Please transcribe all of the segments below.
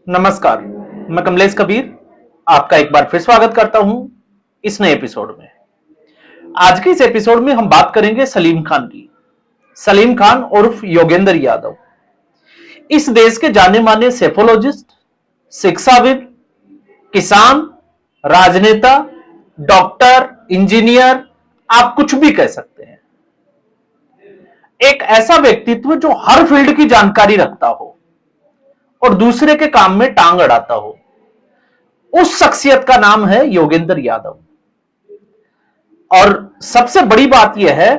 नमस्कार, मैं कमलेश कबीर आपका एक बार फिर स्वागत करता हूं इस नए एपिसोड में। आज के इस एपिसोड में हम बात करेंगे सलीम खान की। सलीम खान उर्फ योगेंद्र यादव इस देश के जाने माने सेफोलॉजिस्ट, शिक्षाविद, किसान, राजनेता, डॉक्टर, इंजीनियर, आप कुछ भी कह सकते हैं। एक ऐसा व्यक्तित्व जो हर फील्ड की जानकारी रखता हो और दूसरे के काम में टांग अड़ाता हो, उस शख्सियत का नाम है योगेंद्र यादव। और सबसे बड़ी बात यह है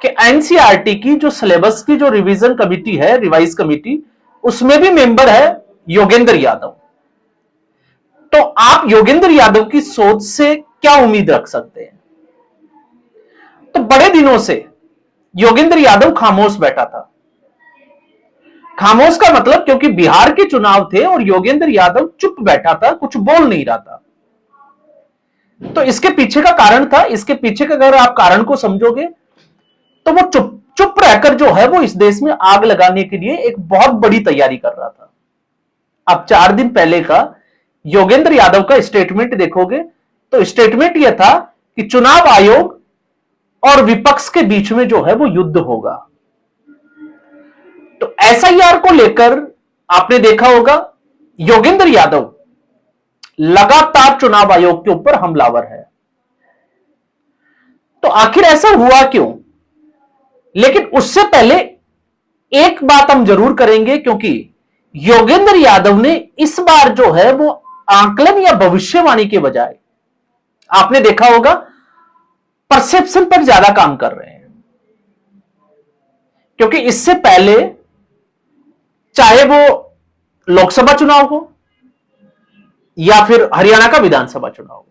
कि एनसीईआरटी की जो सिलेबस की जो रिवीजन कमेटी है, रिवाइज कमेटी, उसमें भी मेंबर है योगेंद्र यादव। तो आप योगेंद्र यादव की सोच से क्या उम्मीद रख सकते हैं? तो बड़े दिनों से योगेंद्र यादव खामोश बैठा था। खामोश का मतलब क्योंकि बिहार के चुनाव थे और योगेंद्र यादव चुप बैठा था, कुछ बोल नहीं रहा था। तो इसके पीछे का कारण था, इसके पीछे का अगर आप कारण को समझोगे तो वो चुप चुप रहकर जो है वो इस देश में आग लगाने के लिए एक बहुत बड़ी तैयारी कर रहा था। आप 4 दिन पहले का योगेंद्र यादव का स्टेटमेंट देखोगे तो स्टेटमेंट यह था कि चुनाव आयोग और विपक्ष के बीच में जो है वो युद्ध होगा। तो एसआईआर को लेकर आपने देखा होगा योगेंद्र यादव लगातार चुनाव आयोग के ऊपर हमलावर है। तो आखिर ऐसा हुआ क्यों? लेकिन उससे पहले एक बात हम जरूर करेंगे, क्योंकि योगेंद्र यादव ने इस बार जो है वो आकलन या भविष्यवाणी के बजाय आपने देखा होगा परसेप्शन पर ज्यादा काम कर रहे हैं। क्योंकि इससे पहले चाहे वो लोकसभा चुनाव हो या फिर हरियाणा का विधानसभा चुनाव हो,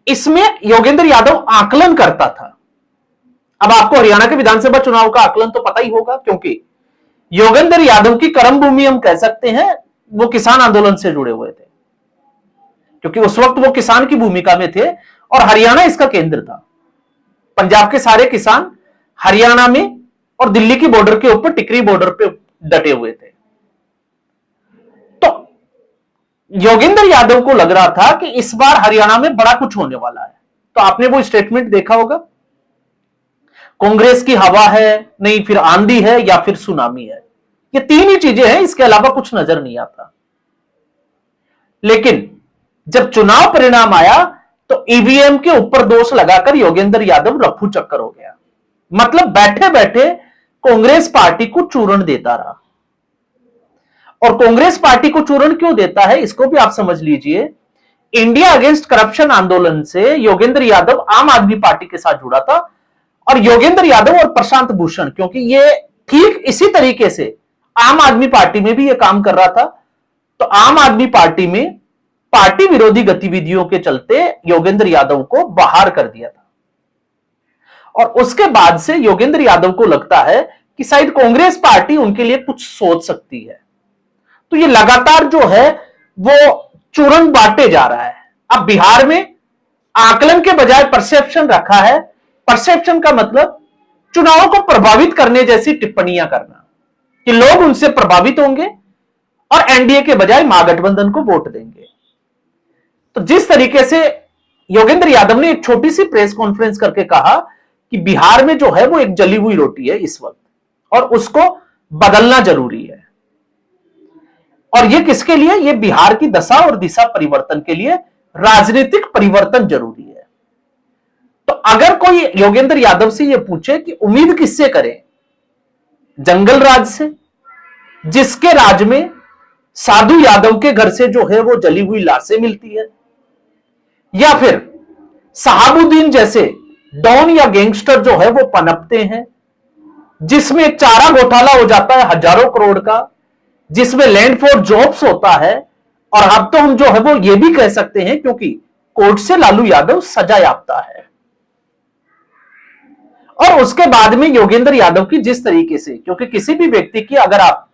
इसमें योगेंद्र यादव आकलन करता था। अब आपको हरियाणा के विधानसभा चुनाव का आकलन तो पता ही होगा, क्योंकि योगेंद्र यादव की कर्म भूमि हम कह सकते हैं वो किसान आंदोलन से जुड़े हुए थे, क्योंकि उस वक्त वो किसान की भूमिका में थे और हरियाणा इसका केंद्र था। पंजाब के सारे किसान हरियाणा में और दिल्ली की बॉर्डर के ऊपर, टिकरी बॉर्डर पे डटे हुए थे। तो योगेंद्र यादव को लग रहा था कि इस बार हरियाणा में बड़ा कुछ होने वाला है। तो आपने वो स्टेटमेंट देखा होगा, कांग्रेस की हवा है, नहीं फिर आंधी है या फिर सुनामी है। ये 3 ही चीजें हैं, इसके अलावा कुछ नजर नहीं आता। लेकिन जब चुनाव परिणाम आया तो ईवीएम के ऊपर दोष लगाकर योगेंद्र यादव रफू चक्कर हो गया। मतलब बैठे बैठे कांग्रेस पार्टी को चूरण देता रहा। और कांग्रेस पार्टी को चूरण क्यों देता है इसको भी आप समझ लीजिए। इंडिया अगेंस्ट करप्शन आंदोलन से योगेंद्र यादव आम आदमी पार्टी के साथ जुड़ा था, और योगेंद्र यादव और प्रशांत भूषण, क्योंकि ये ठीक इसी तरीके से आम आदमी पार्टी में भी ये काम कर रहा था। तो आम आदमी पार्टी में पार्टी विरोधी गतिविधियों के चलते योगेंद्र यादव को बाहर कर दिया था। और उसके बाद से योगेंद्र यादव को लगता है कि शायद कांग्रेस पार्टी उनके लिए कुछ सोच सकती है। तो ये लगातार जो है वो चूरण बांटे जा रहा है। अब बिहार में आकलन के बजाय परसेप्शन रखा है। परसेप्शन का मतलब चुनावों को प्रभावित करने जैसी टिप्पणियां करना कि लोग उनसे प्रभावित होंगे और एनडीए के बजाय महागठबंधन को वोट देंगे। तो जिस तरीके से योगेंद्र यादव ने एक छोटी सी प्रेस कॉन्फ्रेंस करके कहा कि बिहार में जो है वो एक जली हुई रोटी है इस वक्त और उसको बदलना जरूरी है। और ये किसके लिए? ये बिहार की दशा और दिशा परिवर्तन के लिए राजनीतिक परिवर्तन जरूरी है। तो अगर कोई योगेंद्र यादव से ये पूछे कि उम्मीद किससे करें, जंगल राज से, जिसके राज में साधु यादव के घर से जो है वो जली हुई लाशें मिलती है, या फिर शहाबुद्दीन जैसे डॉन या गैंगस्टर जो है वो पनपते हैं, जिसमें चारा घोटाला हो जाता है हजारों करोड़ का, जिसमें लैंड फॉर जॉब्स होता है। और अब तो हम जो है वो ये भी कह सकते हैं क्योंकि कोर्ट से लालू यादव सजा याफ्ता है। और उसके बाद में योगेंद्र यादव की जिस तरीके से, क्योंकि किसी भी व्यक्ति की अगर आप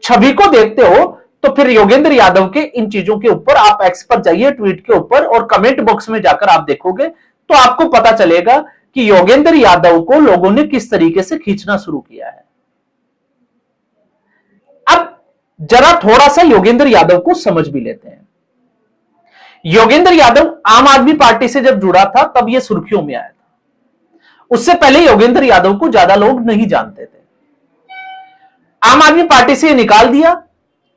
छवि को देखते हो तो फिर योगेंद्र यादव के इन चीजों के ऊपर आप एक्स पर जाइए, ट्वीट के ऊपर, और कमेंट बॉक्स में जाकर आप देखोगे तो आपको पता चलेगा कि योगेंद्र यादव को लोगों ने किस तरीके से खींचना शुरू किया है। अब जरा थोड़ा सा योगेंद्र यादव को समझ भी लेते हैं। योगेंद्र यादव आम आदमी पार्टी से जब जुड़ा था तब यह सुर्खियों में आया था। उससे पहले योगेंद्र यादव को ज्यादा लोग नहीं जानते थे। आम आदमी पार्टी से निकाल दिया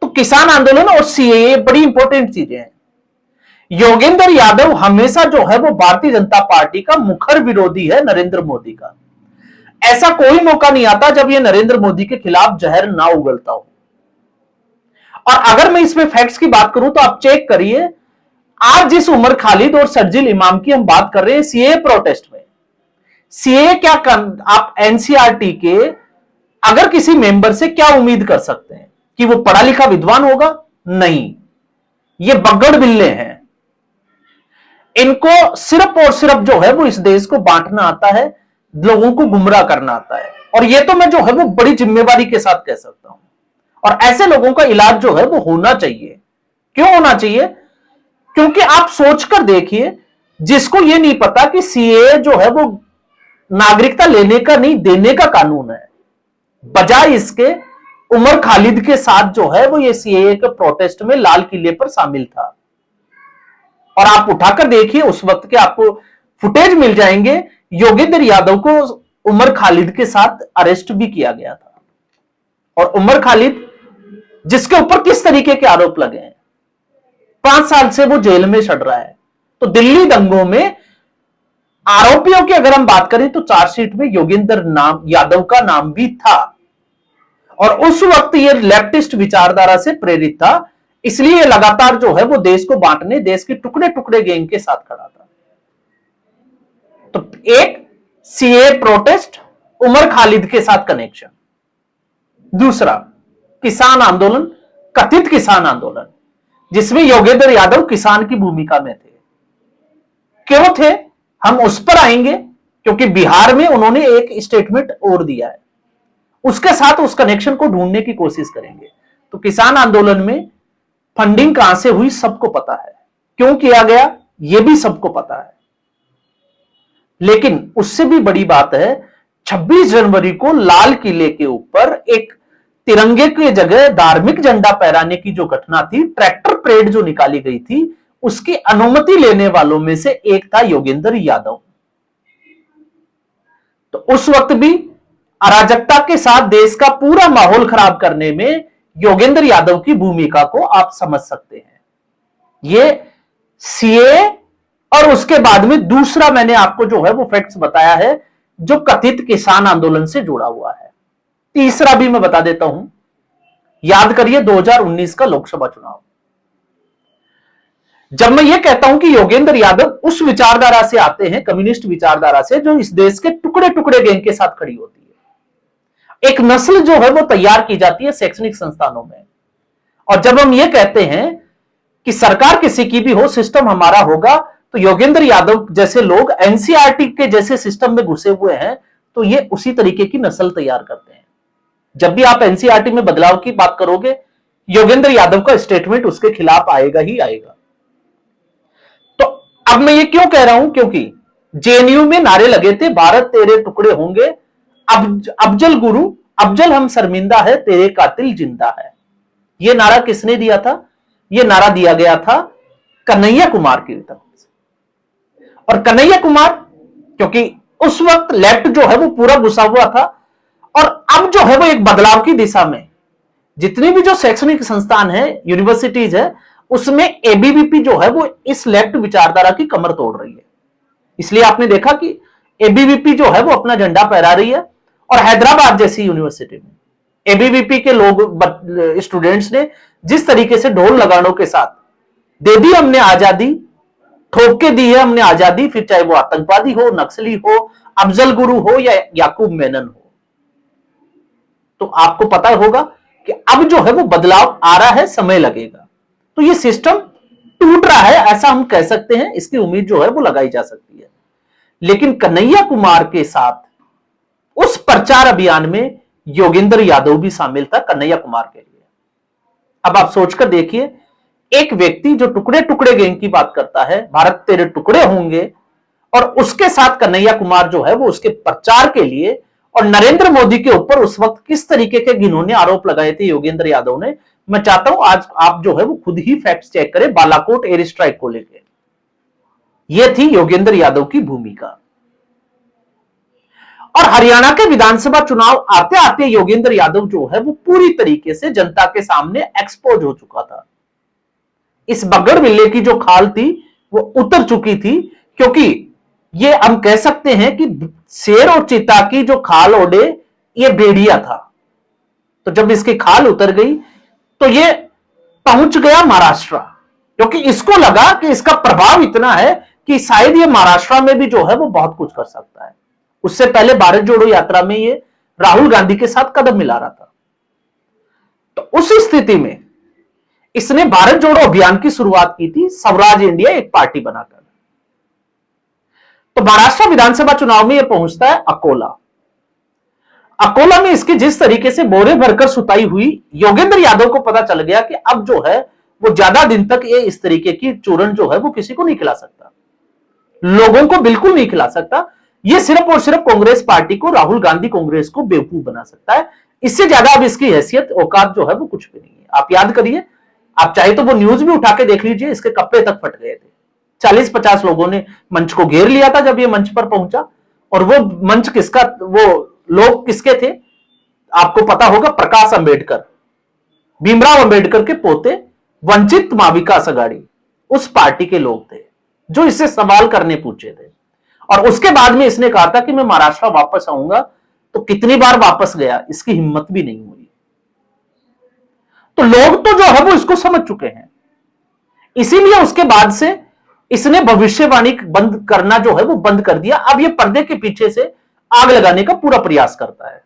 तो किसान आंदोलन और सीएए बड़ी इंपॉर्टेंट चीजें हैं। योगेंद्र यादव हमेशा जो है वो भारतीय जनता पार्टी का मुखर विरोधी है, नरेंद्र मोदी का। ऐसा कोई मौका नहीं आता जब ये नरेंद्र मोदी के खिलाफ जहर ना उगलता हो। और अगर मैं इसमें फैक्ट्स की बात करूं तो आप चेक करिए, आज जिस उमर खालिद और शर्जील इमाम की हम बात कर रहे हैं सीएए प्रोटेस्ट में, सीएए क्या आप एनसीईआरटी के अगर किसी मेंबर से क्या उम्मीद कर सकते हैं कि वो पढ़ा लिखा विद्वान होगा? नहीं, ये बगड़ बिल्ले हैं। इनको सिर्फ और सिर्फ जो है वो इस देश को बांटना आता है, लोगों को गुमराह करना आता है। और ये तो मैं जो है वो बड़ी जिम्मेवारी के साथ कह सकता हूं। और ऐसे लोगों का इलाज जो है वो होना चाहिए। क्यों होना चाहिए? क्योंकि आप सोचकर देखिए, जिसको ये नहीं पता कि सीएए जो है वो नागरिकता लेने का नहीं देने का कानून है, बजाय इसके उमर खालिद के साथ जो है वो ये सीएए के प्रोटेस्ट में लाल किले पर शामिल था। और आप उठाकर देखिए, उस वक्त के आपको फुटेज मिल जाएंगे। योगेंद्र यादव को उमर खालिद के साथ अरेस्ट भी किया गया था। और उमर खालिद जिसके ऊपर किस तरीके के आरोप लगे हैं, 5 साल से वो जेल में सड़ रहा है। तो दिल्ली दंगों में आरोपियों की अगर हम बात करें तो चार्जशीट में योगेंद्र यादव का नाम भी था। और उस वक्त ये लेफ्टिस्ट विचारधारा से प्रेरित था, इसलिए लगातार जो है वो देश को बांटने, देश के टुकड़े टुकड़े गैंग के साथ खड़ा था। तो एक सीए प्रोटेस्ट, उमर खालिद के साथ कनेक्शन। दूसरा किसान आंदोलन, कथित किसान आंदोलन, जिसमें योगेंद्र यादव किसान की भूमिका में थे। क्यों थे हम उस पर आएंगे, क्योंकि बिहार में उन्होंने एक स्टेटमेंट और दिया है, उसके साथ उस कनेक्शन को ढूंढने की कोशिश करेंगे। तो किसान आंदोलन में फंडिंग कहां से हुई सबको पता है, क्यों किया गया यह भी सबको पता है। लेकिन उससे भी बड़ी बात है, 26 जनवरी को लाल किले के ऊपर एक तिरंगे की जगह धार्मिक झंडा फहराने की जो घटना थी, ट्रैक्टर परेड जो निकाली गई थी, उसकी अनुमति लेने वालों में से एक था योगेंद्र यादव। तो उस वक्त भी अराजकता के साथ देश का पूरा माहौल खराब करने में योगेंद्र यादव की भूमिका को आप समझ सकते हैं। ये सीए और उसके बाद में दूसरा मैंने आपको जो है वो फैक्ट्स बताया है जो कथित किसान आंदोलन से जुड़ा हुआ है। तीसरा भी मैं बता देता हूं, याद करिए 2019 का लोकसभा चुनाव। जब मैं ये कहता हूं कि योगेंद्र यादव उस विचारधारा से आते हैं, कम्युनिस्ट विचारधारा से, जो इस देश के टुकड़े टुकड़े गैंग के साथ खड़ी होती है। एक नस्ल जो है वो तैयार की जाती है शैक्षणिक संस्थानों में। और जब हम ये कहते हैं कि सरकार किसी की भी हो, सिस्टम हमारा होगा, तो योगेंद्र यादव जैसे लोग एनसीईआरटी के जैसे सिस्टम में घुसे हुए हैं, तो ये उसी तरीके की नस्ल तैयार करते हैं। जब भी आप एनसीईआरटी में बदलाव की बात करोगे, योगेंद्र यादव का स्टेटमेंट उसके खिलाफ आएगा ही आएगा। तो अब मैं ये क्यों कह रहा हूं, क्योंकि जेएनयू में नारे लगे थे, भारत तेरे टुकड़े होंगे, अफजल गुरु, अफजल हम शर्मिंदा है, तेरे कातिल जिंदा है। यह नारा किसने दिया था? यह नारा दिया गया था कन्हैया कुमार की तरफ से। और कन्हैया कुमार, क्योंकि उस वक्त लेफ्ट जो है वो पूरा घुसा हुआ था, और अब जो है वो एक बदलाव की दिशा में जितनी भी जो शैक्षणिक संस्थान है, यूनिवर्सिटीज है, उसमें एबीवीपी जो है वो इस लेफ्ट विचारधारा की कमर तोड़ रही है। इसलिए आपने देखा कि एबीवीपी जो है वो अपना झंडा फहरा रही है। और हैदराबाद जैसी यूनिवर्सिटी में एबीवीपी के लोग, स्टूडेंट्स ने जिस तरीके से ढोल लगानों के साथ दे दी हमने आजादी, ठोक के दी है हमने आजादी, फिर चाहे वो आतंकवादी हो, नक्सली हो, अफजल गुरु हो या याकूब मेनन हो, तो आपको पता होगा कि अब जो है वो बदलाव आ रहा है, समय लगेगा। तो ये सिस्टम टूट रहा है, ऐसा हम कह सकते हैं, इसकी उम्मीद जो है वो लगाई जा सकती है। लेकिन कन्हैया कुमार के साथ उस प्रचार अभियान में योगेंद्र यादव भी शामिल था कन्हैया कुमार के लिए। अब आप सोचकर देखिए, एक व्यक्ति जो टुकड़े टुकड़े गैंग की बात करता है, भारत तेरे टुकड़े होंगे, और उसके साथ कन्हैया कुमार जो है वो उसके प्रचार के लिए और नरेंद्र मोदी के ऊपर उस वक्त किस तरीके के घिनौने आरोप लगाए थे योगेंद्र यादव ने, मैं चाहता हूं आज आप जो है वो खुद ही फैक्ट चेक करें बालाकोट एयर स्ट्राइक को लेकर। यह थी योगेंद्र यादव की भूमिका। और हरियाणा के विधानसभा चुनाव आते आते योगेंद्र यादव जो है वो पूरी तरीके से जनता के सामने एक्सपोज हो चुका था। इस बगड़ बिल्ले की जो खाल थी वो उतर चुकी थी, क्योंकि ये हम कह सकते हैं कि शेर और चीता की जो खाल ओढ़े ये भेड़िया था। तो जब इसकी खाल उतर गई तो ये पहुंच गया महाराष्ट्र, क्योंकि इसको लगा कि इसका प्रभाव इतना है कि शायद ये महाराष्ट्र में भी जो है वो बहुत कुछ कर सकता है। उससे पहले भारत जोड़ो यात्रा में ये राहुल गांधी के साथ कदम मिला रहा था। तो उस स्थिति में इसने भारत जोड़ो अभियान की शुरुआत की थी, स्वराज इंडिया एक पार्टी बनाकर। तो महाराष्ट्र विधानसभा चुनाव में यह पहुंचता है अकोला। अकोला में इसकी जिस तरीके से बोरे भरकर सुताई हुई, योगेंद्र यादव को पता चल गया कि अब जो है वो ज्यादा दिन तक ये इस तरीके की चूरन जो है वो किसी को नहीं खिला सकता, लोगों को बिल्कुल नहीं खिला सकता। ये सिर्फ और सिर्फ कांग्रेस पार्टी को, राहुल गांधी कांग्रेस को बेवकूफ बना सकता है। इससे ज्यादा अब इसकी हैसियत औकात जो है वो कुछ भी नहीं है। आप याद करिए, आप चाहे तो वो न्यूज भी उठा के देख लीजिए, इसके कपड़े तक फट गए थे। 40-50 लोगों ने मंच को घेर लिया था जब ये मंच पर पहुंचा। और वो मंच किसका, वो लोग किसके थे आपको पता होगा, प्रकाश अंबेडकर, भीमराव अंबेडकर के पोते वंचित माविका सगाड़ी, उस पार्टी के लोग थे जो इससे सवाल करने पूछे थे। और उसके बाद में इसने कहा था कि मैं महाराष्ट्र वापस आऊंगा। तो कितनी बार वापस गया, इसकी हिम्मत भी नहीं हुई। तो लोग तो जो है वो इसको समझ चुके हैं, इसीलिए उसके बाद से इसने भविष्यवाणी बंद करना जो है वो बंद कर दिया। अब ये पर्दे के पीछे से आग लगाने का पूरा प्रयास करता है।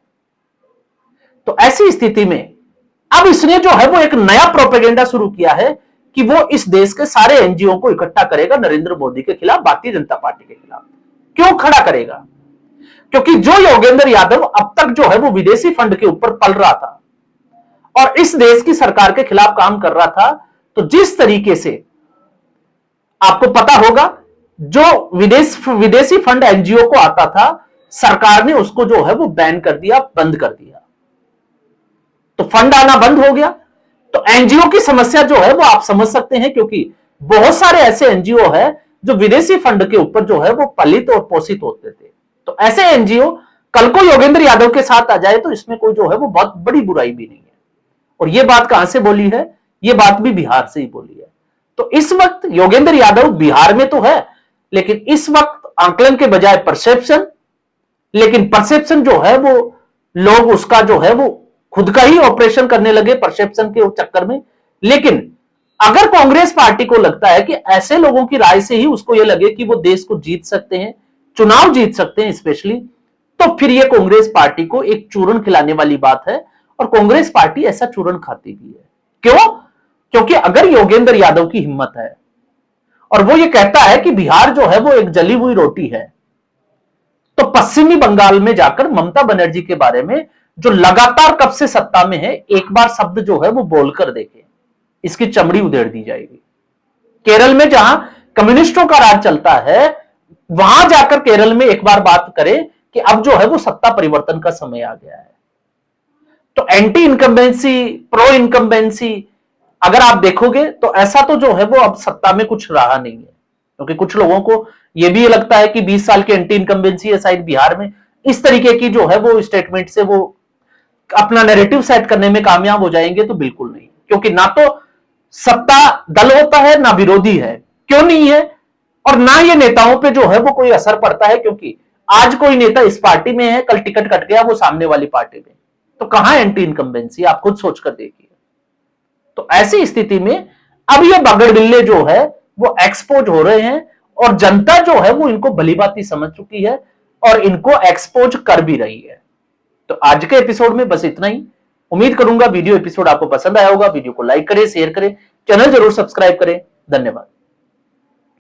तो ऐसी स्थिति में अब इसने जो है वो एक नया प्रोपेगेंडा शुरू किया है कि वो इस देश के सारे एनजीओ को इकट्ठा करेगा नरेंद्र मोदी के खिलाफ, भारतीय जनता पार्टी के खिलाफ। क्यों खड़ा करेगा? क्योंकि जो योगेंद्र यादव अब तक जो है वो विदेशी फंड के ऊपर पल रहा था और इस देश की सरकार के खिलाफ काम कर रहा था, तो जिस तरीके से आपको पता होगा जो विदेशी फंड एनजीओ को आता था, सरकार ने उसको जो है वो बैन कर दिया, बंद कर दिया। तो फंड आना बंद हो गया। तो एनजीओ की समस्या जो है वो आप समझ सकते हैं, क्योंकि बहुत सारे ऐसे एनजीओ है जो विदेशी फंड के ऊपर जो है वो पलित और पोषित होते थे। तो ऐसे एनजीओ कल को योगेंद्र यादव के साथ आ जाए तो इसमें कोई जो है वो बहुत बड़ी बुराई भी नहीं है। और ये बात कहां से बोली है? ये बात भी बिहार से ही बोली है। तो इस वक्त योगेंद्र यादव बिहार में तो है, लेकिन इस वक्त आंकलन के बजाय परसेप्शन, लेकिन परसेप्शन जो है वो लोग उसका जो है वो खुद का ही ऑपरेशन करने लगे परसेप्शन के चक्कर में। लेकिन अगर कांग्रेस पार्टी को लगता है कि ऐसे लोगों की राय से ही उसको यह लगे कि वो देश को जीत सकते हैं, चुनाव जीत सकते हैं स्पेशली, तो फिर ये कांग्रेस पार्टी को एक चूरन खिलाने वाली बात है। और कांग्रेस पार्टी ऐसा चूरन खाती भी है। क्यों? क्योंकि अगर योगेंद्र यादव की हिम्मत है और वो ये कहता है कि बिहार जो है वो एक जली हुई रोटी है, तो पश्चिमी बंगाल में जाकर ममता बनर्जी के बारे में, जो लगातार कब से सत्ता में है, एक बार शब्द जो है वो बोलकर देखे, इसकी चमड़ी उधेड़ दी जाएगी। केरल में जहां कम्युनिस्टों का राज चलता है, वहां जाकर केरल में एक बार बात करें कि अब जो है वो सत्ता परिवर्तन का समय आ गया है। तो एंटी इनकम्बेंसी, प्रो इनकम्बेंसी अगर आप देखोगे तो ऐसा तो जो है वो अब सत्ता में कुछ रहा नहीं है, क्योंकि कुछ लोगों को यह भी लगता है कि 20 साल की एंटी इनकम्बेंसी है शायद बिहार में, इस तरीके की जो है वो स्टेटमेंट से वो अपना नैरेटिव सेट करने में कामयाब हो जाएंगे। तो बिल्कुल नहीं, क्योंकि ना तो सत्ता दल होता है ना विरोधी है। क्यों नहीं है? और ना ये नेताओं पे जो है वो कोई असर पड़ता है, क्योंकि आज कोई नेता इस पार्टी में है, कल टिकट कट गया वो सामने वाली पार्टी में, तो कहां एंटी इनकम्बेंसी? आप खुद सोचकर देखिए। तो ऐसी स्थिति में अब ये बगड़बिल्ले जो है वो एक्सपोज हो रहे हैं और जनता जो है वो इनको भलीभांति समझ चुकी है और इनको एक्सपोज कर भी रही है। तो आज के एपिसोड में बस इतना ही। उम्मीद करूंगा वीडियो एपिसोड आपको पसंद आया होगा। वीडियो को लाइक करें, शेयर करें, चैनल जरूर सब्सक्राइब करें। धन्यवाद।